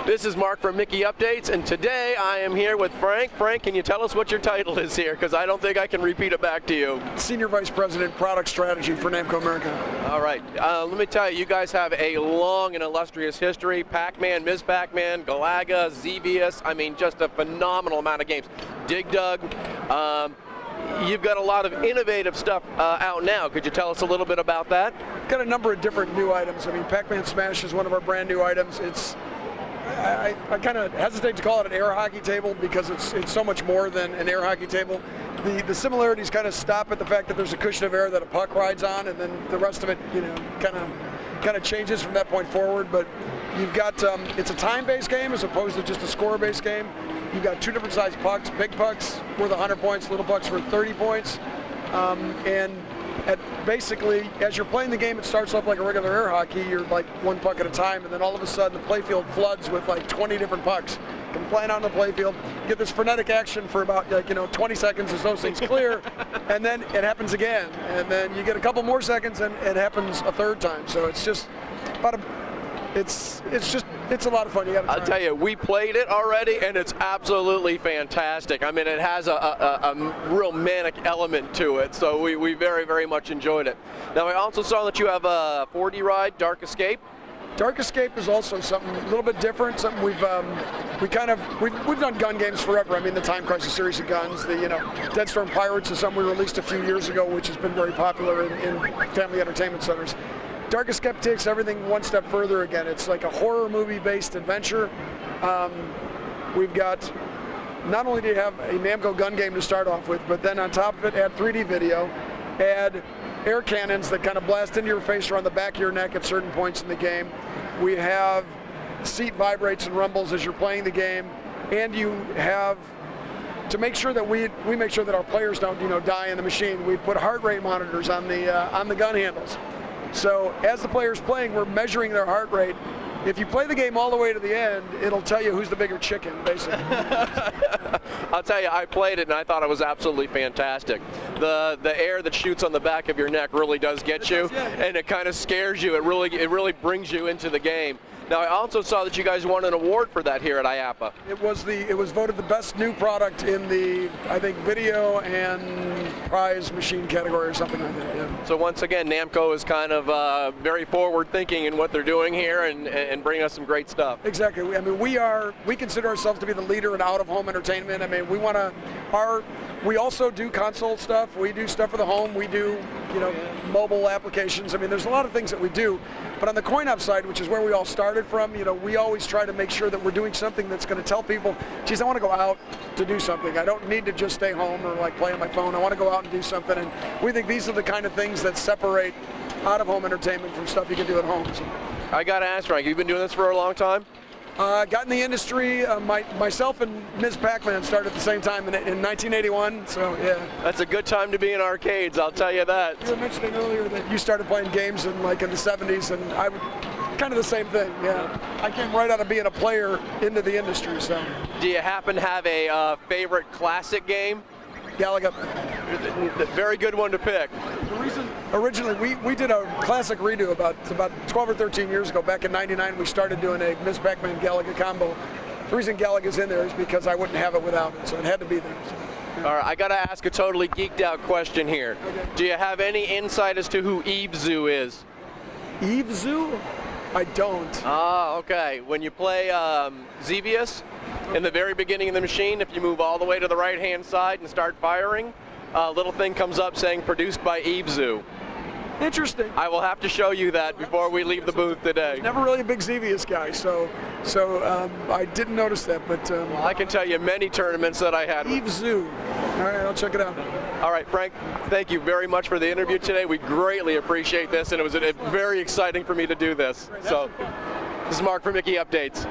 This is Mark from Mickey Updates, and today I am here with Frank. Frank, can you tell us what your title is here? Because I don't think I can repeat it back to you. Senior Vice President, Product Strategy for Namco America. All right. Let me tell you, you guys have a long and illustrious history. Pac-Man, Ms. Pac-Man, Galaga, Xevious. I mean, just a phenomenal amount of games. Dig Dug. You've got a lot of innovative stuff out now. Could you tell us a little bit about that? Got a number of different new items. I mean, Pac-Man Smash is one of our brand new items. I kind of hesitate to call it an air hockey table because it's so much more than an air hockey table. The similarities kind of stop at the fact that there's a cushion of air that a puck rides on, and then the rest of it, you know, kind of changes from that point forward. But you've got it's a time-based game as opposed to just a score-based game. You've got two different sized pucks, big pucks worth 100 points, little pucks worth 30 points. Basically, as you're playing the game, it starts off like a regular air hockey. You're like one puck at a time, and then all of a sudden the playfield floods with like 20 different pucks. You can play on the playfield, get this frenetic action for about 20 seconds as those things clear, and then it happens again. And then you get a couple more seconds, and it happens a third time. So it's just about it's a lot of fun. I'll tell you, we played it already, and it's absolutely fantastic. I mean, it has a real manic element to it, so we very, very much enjoyed it. Now, I also saw that you have a 4D ride, Dark Escape. Dark Escape is also something a little bit different. Something we've done gun games forever. I mean, the Time Crisis series of guns. The Dead Storm Pirates is something we released a few years ago, which has been very popular in family entertainment centers. Dark Escape takes everything one step further again. It's like a horror movie-based adventure. We've got, not only do you have a Namco gun game to start off with, but then on top of it, add 3D video, add air cannons that kind of blast into your face or on the back of your neck at certain points in the game. We have seat vibrates and rumbles as you're playing the game, and you have, to make sure that we make sure that our players don't die in the machine, we put heart rate monitors on the gun handles. So as the player's playing, we're measuring their heart rate. If you play the game all the way to the end, it'll tell you who's the bigger chicken, basically. I'll tell you, I played it and I thought it was absolutely fantastic. The air that shoots on the back of your neck really does get you, and it kind of scares you. It really brings you into the game. Now, I also saw that you guys won an award for that here at IAAPA. It was voted the best new product in the, I think, video and prize machine category or something like that. Yeah. So once again, Namco is kind of very forward-thinking in what they're doing here and bringing us some great stuff. Exactly. I mean, we consider ourselves to be the leader in out-of-home entertainment. I mean, we also do console stuff. We do stuff for the home. We do mobile applications. I mean, there's a lot of things that we do. But on the coin-op side, which is where we all started from, we always try to make sure that we're doing something that's going to tell people, geez, I want to go out to do something. I don't need to just stay home or like play on my phone. I want to go out and do something. And we think these are the kind of things that separate out-of-home entertainment from stuff you can do at home. So, I got to ask, Frank, you've been doing this for a long time? Got in the industry, myself and Ms. Pac-Man started at the same time in 1981, so yeah. That's a good time to be in arcades, I'll tell you that. You were mentioning earlier that you started playing games in the 70s, and I would, kind of the same thing, yeah. I came right out of being a player into the industry, so. Do you happen to have a favorite classic game? Galaga. Very good one to pick. The reason, originally, we did a classic redo about 12 or 13 years ago. Back in '99, we started doing a Ms. Pac-Man Galaga combo. The reason Galaga's in there is because I wouldn't have it without it, so it had to be there. So, yeah. All right, I got to ask a totally geeked out question here. Okay. Do you have any insight as to who Eve Zoo is? Eve Zoo? I don't. Ah, okay. When you play Xevious, in the very beginning of the machine, if you move all the way to the right-hand side and start firing, a little thing comes up saying produced by Eve Zoo. Interesting. I will have to show you that before we leave the booth today. Never really a big Xevious guy, so I didn't notice that, but... well, I can tell you many tournaments that I had. Eve Zoo. All right, I'll check it out. All right, Frank, thank you very much for the interview today. We greatly appreciate this, and it was very exciting for me to do this. So, this is Mark from Mickey Updates.